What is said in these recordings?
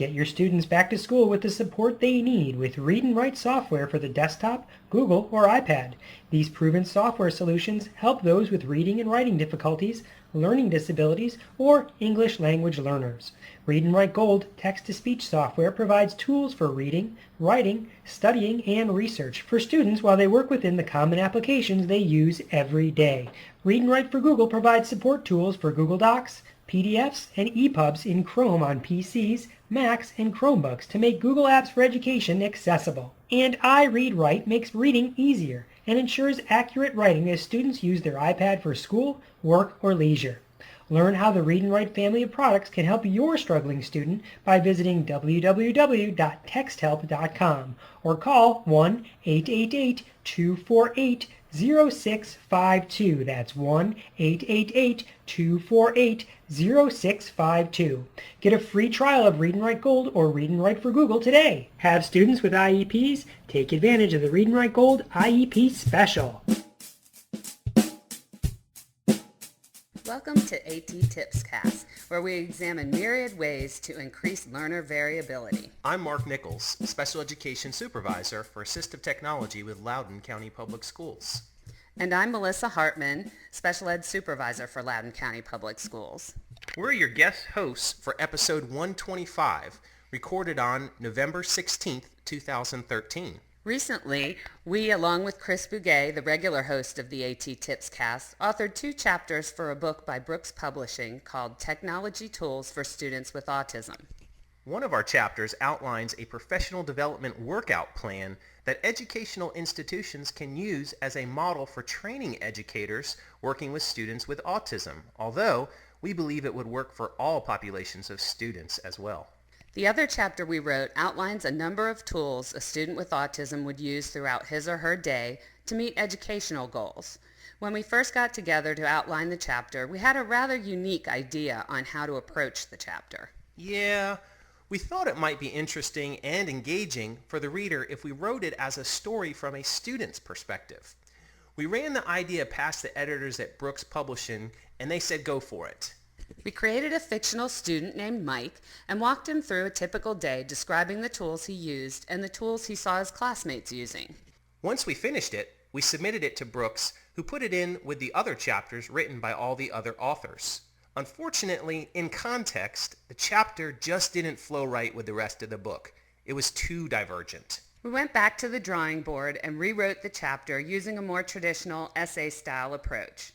Get your students back to school with the support they need with Read and Write software for the desktop, Google, or iPad. These proven software solutions help those with reading and writing difficulties, learning disabilities, or English language learners. Read and Write Gold text-to-speech software provides tools for reading, writing, studying, and research for students while they work within the common applications they use every day. Read and Write for Google provides support tools for Google Docs, PDFs, and EPUBs in Chrome on PCs, Macs, and Chromebooks to make Google Apps for Education accessible. And iReadWrite makes reading easier and ensures accurate writing as students use their iPad for school, work, or leisure. Learn how the Read and Write family of products can help your struggling student by visiting www.texthelp.com or call 1-888-248-0652. That's 1-888-248-0652. Get a free trial of Read and Write Gold or Read and Write for Google today. Have students with IEPs take advantage of the Read and Write Gold IEP Special. Welcome to A.T.TIPSCAST, where we examine myriad ways to increase learner variability. I'm Mark Nichols, Special Education Supervisor for Assistive Technology with Loudoun County Public Schools. And I'm Melissa Hartman, Special Ed Supervisor for Loudoun County Public Schools. We're your guest hosts for episode 125, recorded on November 16th, 2013. Recently, we, along with Chris Bugaj, the regular host of the A.T.TIPSCAST, authored 2 chapters for a book by Brooks Publishing called Technology Tools for Students with Autism. One of our chapters outlines a professional development workout plan that educational institutions can use as a model for training educators working with students with autism, although we believe it would work for all populations of students as well. The other chapter we wrote outlines a number of tools a student with autism would use throughout his or her day to meet educational goals. When we first got together to outline the chapter, we had a rather unique idea on how to approach the chapter. Yeah, we thought it might be interesting and engaging for the reader if we wrote it as a story from a student's perspective. We ran the idea past the editors at Brooks Publishing, and they said go for it. We created a fictional student named Mike and walked him through a typical day describing the tools he used and the tools he saw his classmates using. Once we finished it, we submitted it to Brooks, who put it in with the other chapters written by all the other authors. Unfortunately, in context, the chapter just didn't flow right with the rest of the book. It was too divergent. We went back to the drawing board and rewrote the chapter using a more traditional essay-style approach.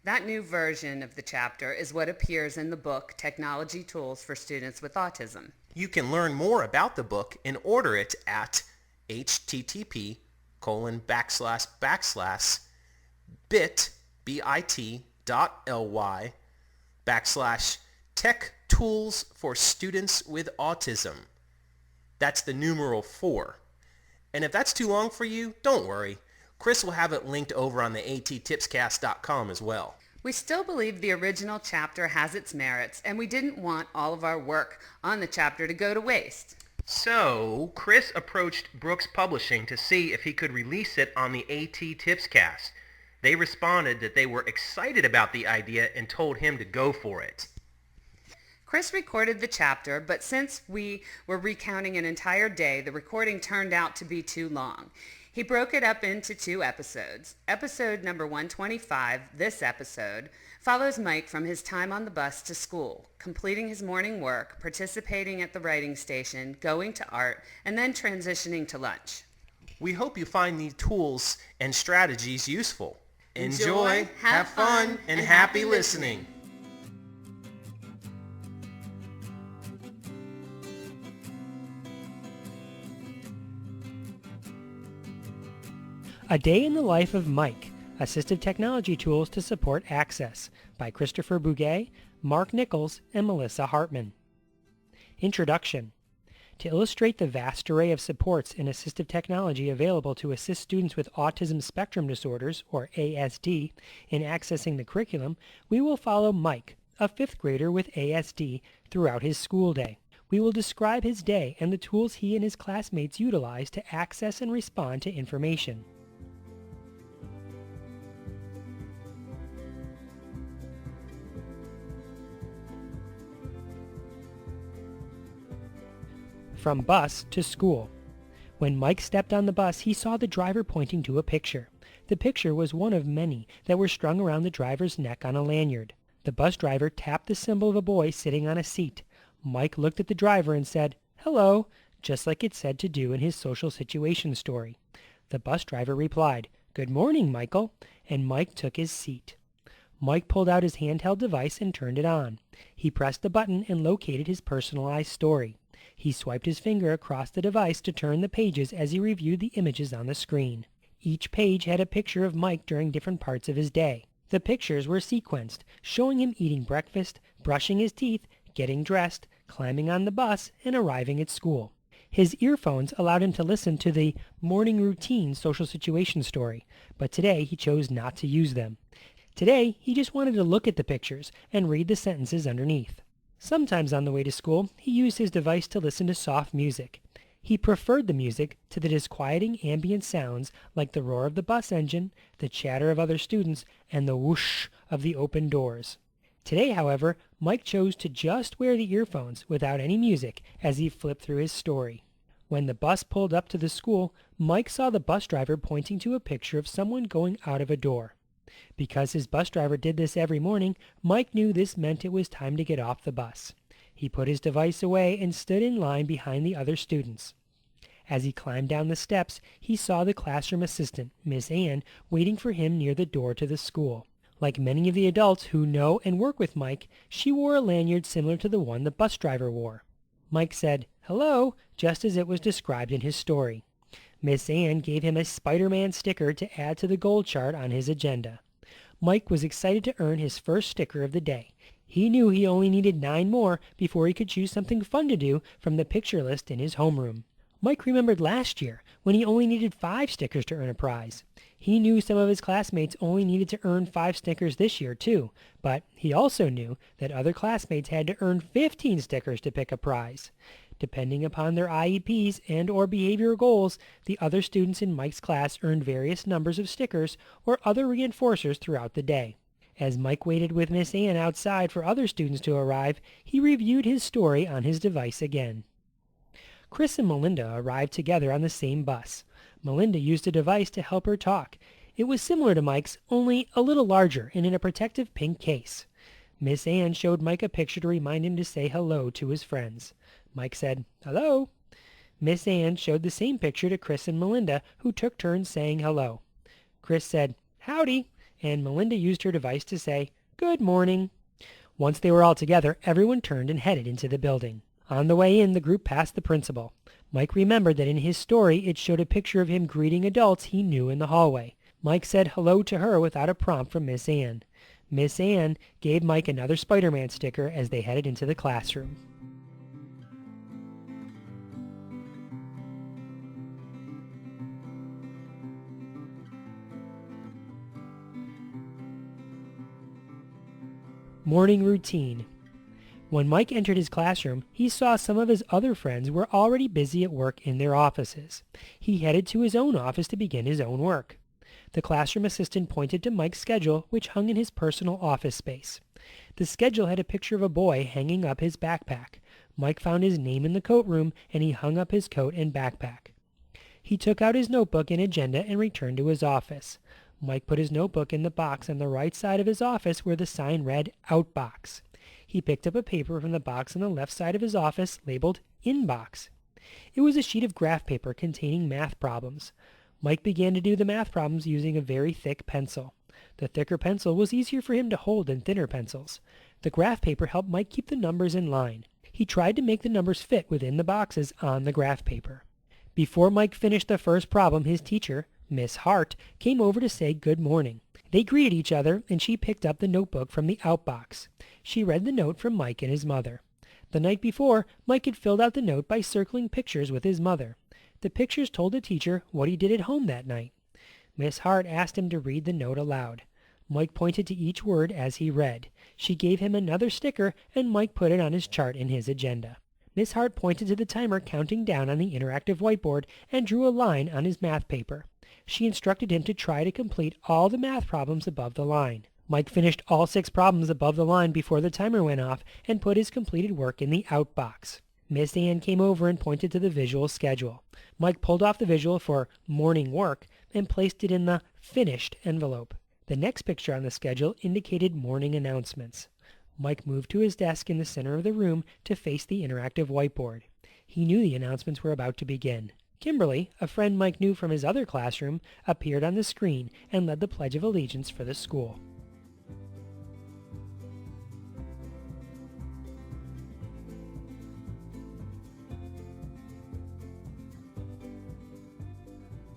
That new version of the chapter is what appears in the book Technology Tools for Students with Autism. You can learn more about the book and order it at bit.ly/tech tools for students with autism. That's the numeral 4. And if that's too long for you, don't worry. Chris will have it linked over on the ATTIPSCAST.com as well. We still believe the original chapter has its merits, and we didn't want all of our work on the chapter to go to waste. So, Chris approached Brooks Publishing to see if he could release it on the ATTIPSCAST. They responded that they were excited about the idea and told him to go for it. Chris recorded the chapter, but since we were recounting an entire day, the recording turned out to be too long. He broke it up into 2 episodes. Episode number 125, this episode, follows Mike from his time on the bus to school, completing his morning work, participating at the writing station, going to art, and then transitioning to lunch. We hope you find these tools and strategies useful. Enjoy, have fun, and happy listening. A Day in the Life of Mike, Assistive Technology Tools to Support Access by Christopher Bugaj, Mark Nichols, and Melissa Hartman. Introduction. To illustrate the vast array of supports in assistive technology available to assist students with autism spectrum disorders, or ASD, in accessing the curriculum, we will follow Mike, a 5th grader with ASD, throughout his school day. We will describe his day and the tools he and his classmates utilize to access and respond to information. from bus to school. When Mike stepped on the bus, he saw the driver pointing to a picture. The picture was one of many that were strung around the driver's neck on a lanyard. The bus driver tapped the symbol of a boy sitting on a seat. Mike looked at the driver and said, "Hello," just like it said to do in his social situation story. The bus driver replied, "Good morning, Michael," and Mike took his seat. Mike pulled out his handheld device and turned it on. He pressed the button and located his personalized story. He swiped his finger across the device to turn the pages as he reviewed the images on the screen. Each page had a picture of Mike during different parts of his day. The pictures were sequenced, showing him eating breakfast, brushing his teeth, getting dressed, climbing on the bus, and arriving at school. His earphones allowed him to listen to the morning routine social situation story, but today he chose not to use them. Today, he just wanted to look at the pictures and read the sentences underneath. Sometimes on the way to school, he used his device to listen to soft music. He preferred the music to the disquieting ambient sounds like the roar of the bus engine, the chatter of other students, and the whoosh of the open doors. Today, however, Mike chose to just wear the earphones without any music as he flipped through his story. When the bus pulled up to the school, Mike saw the bus driver pointing to a picture of someone going out of a door. Because his bus driver did this every morning, Mike knew this meant it was time to get off the bus. He put his device away and stood in line behind the other students. As he climbed down the steps, he saw the classroom assistant, Miss Ann, waiting for him near the door to the school. Like many of the adults who know and work with Mike, she wore a lanyard similar to the one the bus driver wore. Mike said, "Hello," just as it was described in his story. Miss Ann gave him a Spider-Man sticker to add to the goal chart on his agenda. Mike was excited to earn his first sticker of the day. He knew he only needed 9 more before he could choose something fun to do from the picture list in his homeroom. Mike remembered last year when he only needed 5 stickers to earn a prize. He knew some of his classmates only needed to earn 5 stickers this year too, but he also knew that other classmates had to earn 15 stickers to pick a prize. Depending upon their IEPs and or behavioral goals, the other students in Mike's class earned various numbers of stickers or other reinforcers throughout the day. As Mike waited with Miss Ann outside for other students to arrive, he reviewed his story on his device again. Chris and Melinda arrived together on the same bus. Melinda used a device to help her talk. It was similar to Mike's, only a little larger and in a protective pink case. Miss Ann showed Mike a picture to remind him to say hello to his friends. Mike said, "Hello." Miss Ann showed the same picture to Chris and Melinda, who took turns saying hello. Chris said, "Howdy," and Melinda used her device to say, "Good morning." Once they were all together, everyone turned and headed into the building. On the way in, the group passed the principal. Mike remembered that in his story, it showed a picture of him greeting adults he knew in the hallway. Mike said hello to her without a prompt from Miss Ann. Miss Ann gave Mike another Spider-Man sticker as they headed into the classroom. Morning routine. When Mike entered his classroom, he saw some of his other friends were already busy at work in their offices. He headed to his own office to begin his own work. The classroom assistant pointed to Mike's schedule, which hung in his personal office space. The schedule had a picture of a boy hanging up his backpack. Mike found his name in the coat room, and he hung up his coat and backpack. He took out his notebook and agenda and returned to his office. Mike put his notebook in the box on the right side of his office where the sign read Outbox. He picked up a paper from the box on the left side of his office labeled Inbox. It was a sheet of graph paper containing math problems. Mike began to do the math problems using a very thick pencil. The thicker pencil was easier for him to hold than thinner pencils. The graph paper helped Mike keep the numbers in line. He tried to make the numbers fit within the boxes on the graph paper. Before Mike finished the first problem, his teacher, Miss Hart, came over to say good morning. They greeted each other, and she picked up the notebook from the outbox. She read the note from Mike and his mother. The night before, Mike had filled out the note by circling pictures with his mother. The pictures told the teacher what he did at home that night. Miss Hart asked him to read the note aloud. Mike pointed to each word as he read. She gave him another sticker, and Mike put it on his chart in his agenda. Miss Hart pointed to the timer counting down on the interactive whiteboard and drew a line on his math paper. She instructed him to try to complete all the math problems above the line. Mike finished all 6 problems above the line before the timer went off and put his completed work in the outbox. Miss Ann came over and pointed to the visual schedule. Mike pulled off the visual for morning work and placed it in the finished envelope. The next picture on the schedule indicated morning announcements. Mike moved to his desk in the center of the room to face the interactive whiteboard. He knew the announcements were about to begin. Kimberly, a friend Mike knew from his other classroom, appeared on the screen and led the Pledge of Allegiance for the school.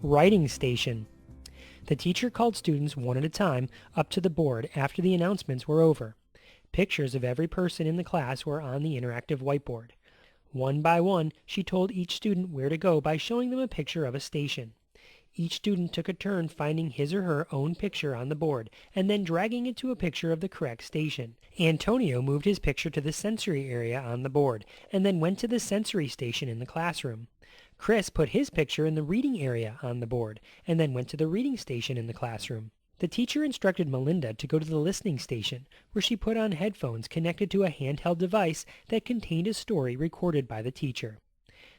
Writing station. The teacher called students one at a time up to the board after the announcements were over. Pictures of every person in the class were on the interactive whiteboard. One by one, she told each student where to go by showing them a picture of a station. Each student took a turn finding his or her own picture on the board and then dragging it to a picture of the correct station. Antonio moved his picture to the sensory area on the board and then went to the sensory station in the classroom. Chris put his picture in the reading area on the board and then went to the reading station in the classroom. The teacher instructed Melinda to go to the listening station, where she put on headphones connected to a handheld device that contained a story recorded by the teacher.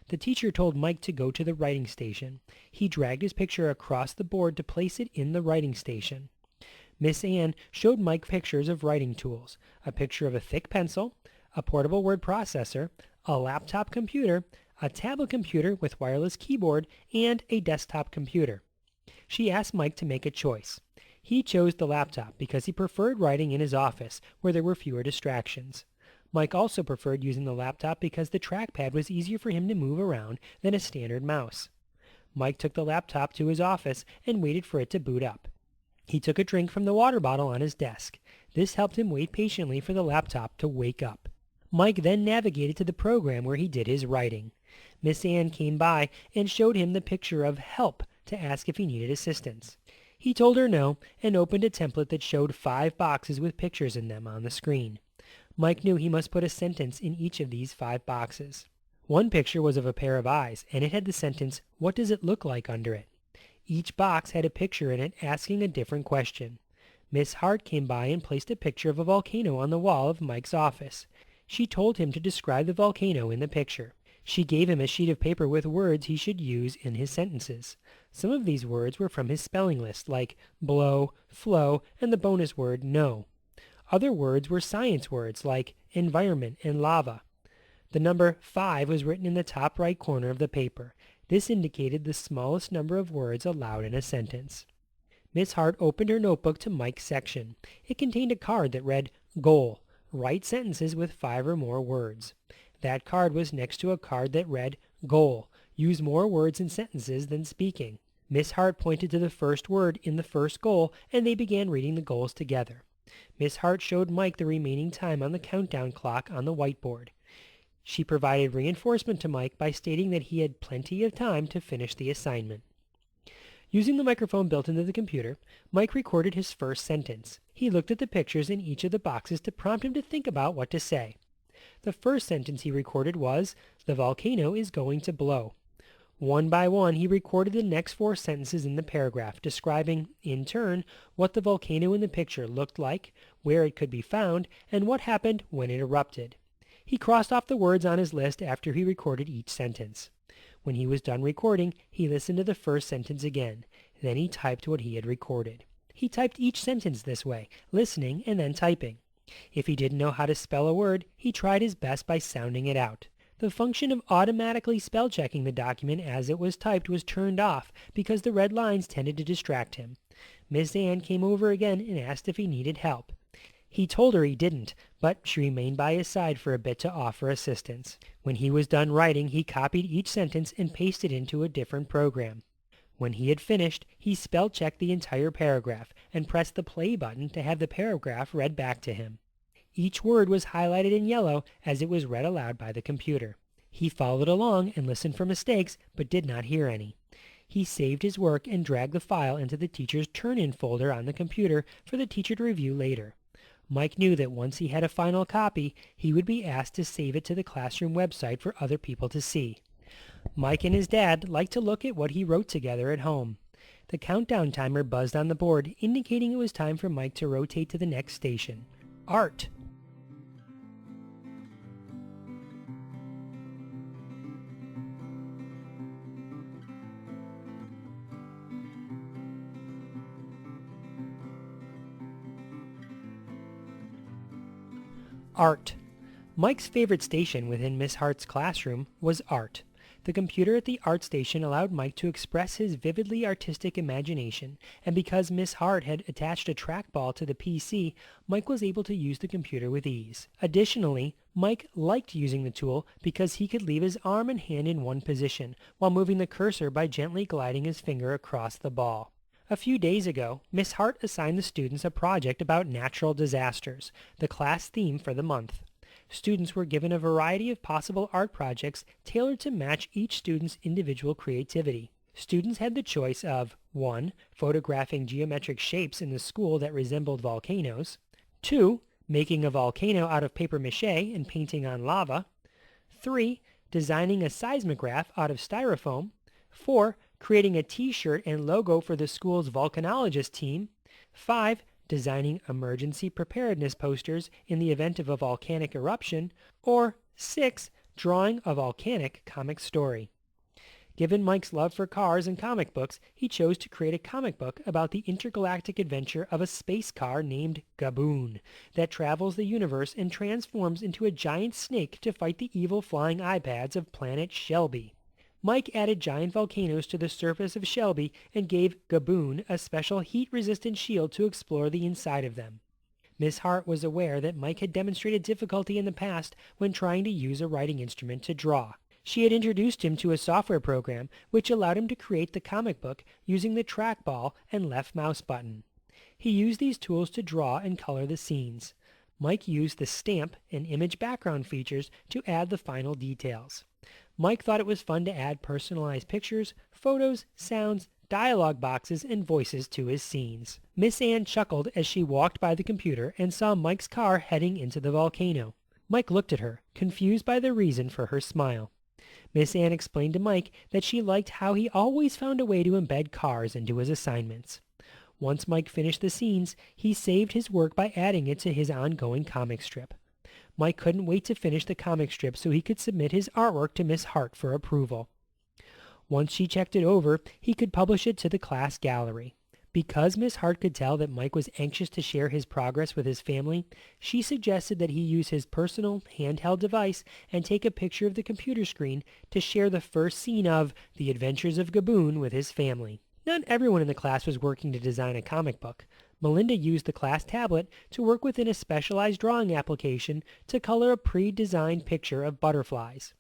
The teacher told Mike to go to the writing station. He dragged his picture across the board to place it in the writing station. Miss Ann showed Mike pictures of writing tools, a picture of a thick pencil, a portable word processor, a laptop computer, a tablet computer with wireless keyboard, and a desktop computer. She asked Mike to make a choice. He chose the laptop because he preferred writing in his office where there were fewer distractions. Mike also preferred using the laptop because the trackpad was easier for him to move around than a standard mouse. Mike took the laptop to his office and waited for it to boot up. He took a drink from the water bottle on his desk. This helped him wait patiently for the laptop to wake up. Mike then navigated to the program where he did his writing. Miss Ann came by and showed him the picture of help to ask if he needed assistance. He told her no and opened a template that showed 5 boxes with pictures in them on the screen. Mike knew he must put a sentence in each of these 5 boxes. One picture was of a pair of eyes, and it had the sentence, "What does it look like?" under it. Each box had a picture in it asking a different question. Miss Hart came by and placed a picture of a volcano on the wall of Mike's office. She told him to describe the volcano in the picture. She gave him a sheet of paper with words he should use in his sentences. Some of these words were from his spelling list, like blow, flow, and the bonus word no. Other words were science words, like environment and lava. The number 5 was written in the top right corner of the paper. This indicated the smallest number of words allowed in a sentence. Miss Hart opened her notebook to Mike's section. It contained a card that read, "Goal. Write sentences with 5 or more words." That card was next to a card that read, "Goal. Use more words in sentences than speaking." Miss Hart pointed to the first word in the first goal, and they began reading the goals together. Miss Hart showed Mike the remaining time on the countdown clock on the whiteboard. She provided reinforcement to Mike by stating that he had plenty of time to finish the assignment. Using the microphone built into the computer, Mike recorded his first sentence. He looked at the pictures in each of the boxes to prompt him to think about what to say. The first sentence he recorded was, "The volcano is going to blow." One by one, he recorded the next 4 sentences in the paragraph, describing, in turn, what the volcano in the picture looked like, where it could be found, and what happened when it erupted. He crossed off the words on his list after he recorded each sentence. When he was done recording, he listened to the first sentence again. Then he typed what he had recorded. He typed each sentence this way, listening and then typing. If he didn't know how to spell a word, he tried his best by sounding it out. The function of automatically spell-checking the document as it was typed was turned off because the red lines tended to distract him. Miss Ann came over again and asked if he needed help. He told her he didn't, but she remained by his side for a bit to offer assistance. When he was done writing, he copied each sentence and pasted it into a different program. When he had finished, he spell-checked the entire paragraph and pressed the play button to have the paragraph read back to him. Each word was highlighted in yellow as it was read aloud by the computer. He followed along and listened for mistakes, but did not hear any. He saved his work and dragged the file into the teacher's turn-in folder on the computer for the teacher to review later. Mike knew that once he had a final copy, he would be asked to save it to the classroom website for other people to see. Mike and his dad liked to look at what he wrote together at home. The countdown timer buzzed on the board, indicating it was time for Mike to rotate to the next station. Art. Art. Mike's favorite station within Miss Hart's classroom was art. The computer at the art station allowed Mike to express his vividly artistic imagination, and because Miss Hart had attached a trackball to the PC, Mike was able to use the computer with ease. Additionally, Mike liked using the tool because he could leave his arm and hand in one position, while moving the cursor by gently gliding his finger across the ball. A few days ago, Miss Hart assigned the students a project about natural disasters, the class theme for the month. Students were given a variety of possible art projects tailored to match each student's individual creativity. Students had the choice of 1. Photographing geometric shapes in the school that resembled volcanoes, 2. Making a volcano out of paper maché and painting on lava, 3. Designing a seismograph out of styrofoam, 4. Creating a t-shirt and logo for the school's volcanologist team, 5. Designing emergency preparedness posters in the event of a volcanic eruption, or 6. Drawing a volcanic comic story. Given Mike's love for cars and comic books, he chose to create a comic book about the intergalactic adventure of a space car named Gaboon that travels the universe and transforms into a giant snake to fight the evil flying iPads of planet Shelby. Mike added giant volcanoes to the surface of Shelby and gave Gaboon a special heat-resistant shield to explore the inside of them. Miss Hart was aware that Mike had demonstrated difficulty in the past when trying to use a writing instrument to draw. She had introduced him to a software program which allowed him to create the comic book using the trackball and left mouse button. He used these tools to draw and color the scenes. Mike used the stamp and image background features to add the final details. Mike thought it was fun to add personalized pictures, photos, sounds, dialogue boxes, and voices to his scenes. Miss Ann chuckled as she walked by the computer and saw Mike's car heading into the volcano. Mike looked at her, confused by the reason for her smile. Miss Ann explained to Mike that she liked how he always found a way to embed cars into his assignments. Once Mike finished the scenes, he saved his work by adding it to his ongoing comic strip. Mike couldn't wait to finish the comic strip so he could submit his artwork to Miss Hart for approval. Once she checked it over, he could publish it to the class gallery. Because Miss Hart could tell that Mike was anxious to share his progress with his family, she suggested that he use his personal handheld device and take a picture of the computer screen to share the first scene of The Adventures of Gaboon with his family. Not everyone in the class was working to design a comic book. Melinda used the class tablet to work within a specialized drawing application to color a pre-designed picture of butterflies.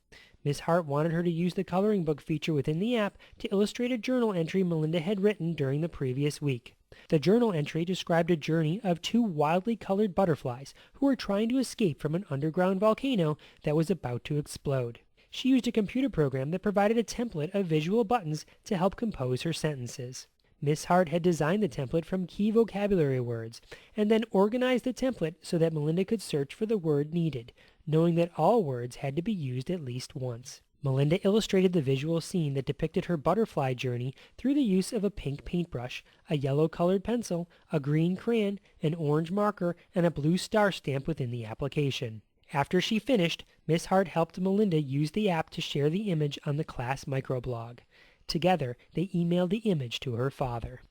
Miss Hart wanted her to use the coloring book feature within the app to illustrate a journal entry Melinda had written during the previous week. The journal entry described a journey of two wildly colored butterflies who were trying to escape from an underground volcano that was about to explode. She used a computer program that provided a template of visual buttons to help compose her sentences. Miss Hart had designed the template from key vocabulary words and then organized the template so that Melinda could search for the word needed, knowing that all words had to be used at least once. Melinda illustrated the visual scene that depicted her butterfly journey through the use of a pink paintbrush, a yellow-colored pencil, a green crayon, an orange marker, and a blue star stamp within the application. After she finished, Miss Hart helped Melinda use the app to share the image on the class microblog. Together, they emailed the image to her father.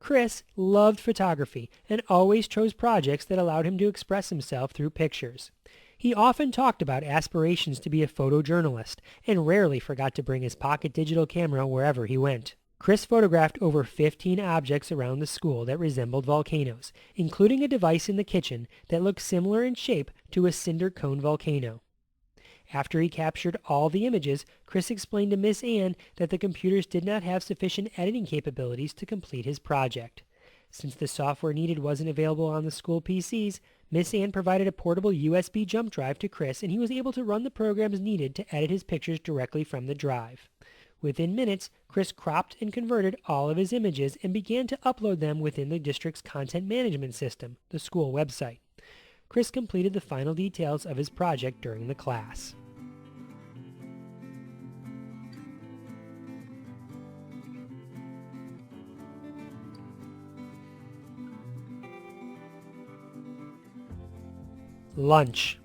Chris loved photography and always chose projects that allowed him to express himself through pictures. He often talked about aspirations to be a photojournalist and rarely forgot to bring his pocket digital camera wherever he went. Chris photographed over 15 objects around the school that resembled volcanoes, including a device in the kitchen that looked similar in shape to a cinder cone volcano. After he captured all the images, Chris explained to Miss Ann that the computers did not have sufficient editing capabilities to complete his project. Since the software needed wasn't available on the school PCs, Miss Ann provided a portable USB jump drive to Chris, and he was able to run the programs needed to edit his pictures directly from the drive. Within minutes, Chris cropped and converted all of his images and began to upload them within the district's content management system, the school website. Chris completed the final details of his project during the class. Lunch.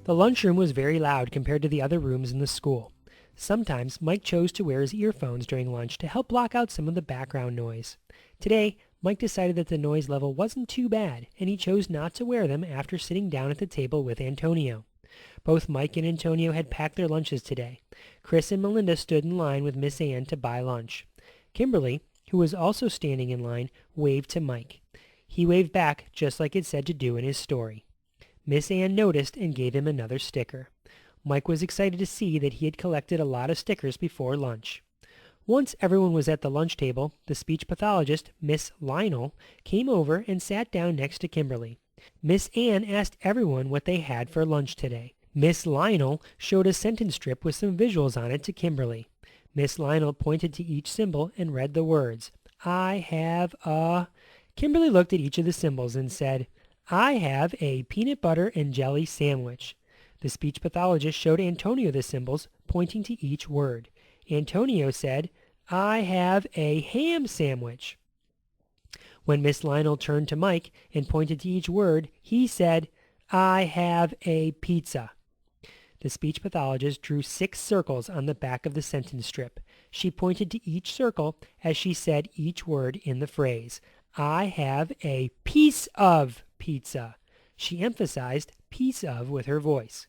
The lunchroom was very loud compared to the other rooms in the school. Sometimes Mike chose to wear his earphones during lunch to help block out some of the background noise. Today, Mike decided that the noise level wasn't too bad, and he chose not to wear them after sitting down at the table with Antonio. Both Mike and Antonio had packed their lunches today. Chris and Melinda stood in line with Miss Ann to buy lunch. Kimberly, who was also standing in line, waved to Mike. He waved back just like it said to do in his story. Miss Ann noticed and gave him another sticker. Mike was excited to see that he had collected a lot of stickers before lunch. Once everyone was at the lunch table, the speech pathologist, Miss Lionel, came over and sat down next to Kimberly. Miss Ann asked everyone what they had for lunch today. Miss Lionel showed a sentence strip with some visuals on it to Kimberly. Miss Lionel pointed to each symbol and read the words, I have a... Kimberly looked at each of the symbols and said, I have a peanut butter and jelly sandwich. The speech pathologist showed Antonio the symbols, pointing to each word. Antonio said, I have a ham sandwich. When Miss Lionel turned to Mike and pointed to each word, he said, I have a pizza. The speech pathologist drew 6 circles on the back of the sentence strip. She pointed to each circle as she said each word in the phrase, I have a piece of pizza. She emphasized piece of with her voice.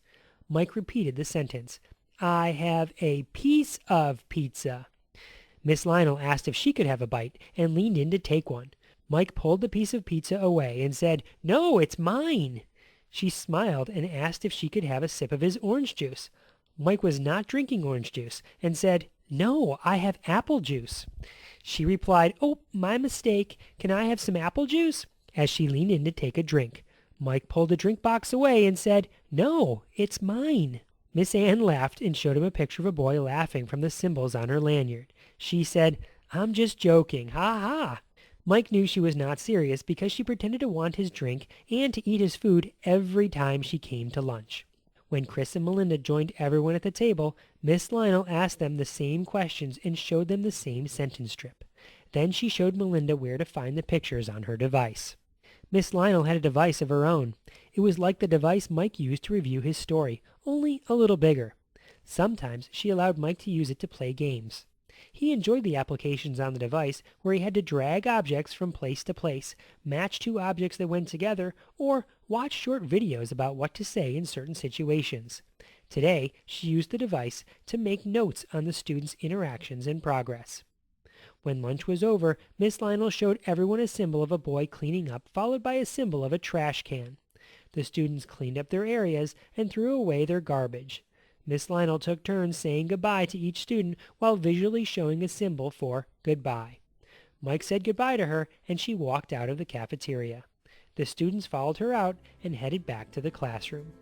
Mike repeated the sentence, I have a piece of pizza. Miss Lionel asked if she could have a bite and leaned in to take one. Mike pulled the piece of pizza away and said, No, it's mine. She smiled and asked if she could have a sip of his orange juice. Mike was not drinking orange juice and said, No, I have apple juice. She replied, Oh, my mistake. Can I have some apple juice? As she leaned in to take a drink. Mike pulled the drink box away and said, No, it's mine. Miss Ann laughed and showed him a picture of a boy laughing from the symbols on her lanyard. She said, I'm just joking, ha ha. Mike knew she was not serious because she pretended to want his drink and to eat his food every time she came to lunch. When Chris and Melinda joined everyone at the table, Miss Lionel asked them the same questions and showed them the same sentence strip. Then she showed Melinda where to find the pictures on her device. Miss Lionel had a device of her own. It was like the device Mike used to review his story, only a little bigger. Sometimes she allowed Mike to use it to play games. He enjoyed the applications on the device where he had to drag objects from place to place, match 2 objects that went together, or watch short videos about what to say in certain situations. Today, she used the device to make notes on the students' interactions and progress. When lunch was over, Miss Lionel showed everyone a symbol of a boy cleaning up, followed by a symbol of a trash can. The students cleaned up their areas and threw away their garbage. Miss Lionel took turns saying goodbye to each student while visually showing a symbol for goodbye. Mike said goodbye to her, and she walked out of the cafeteria. The students followed her out and headed back to the classroom.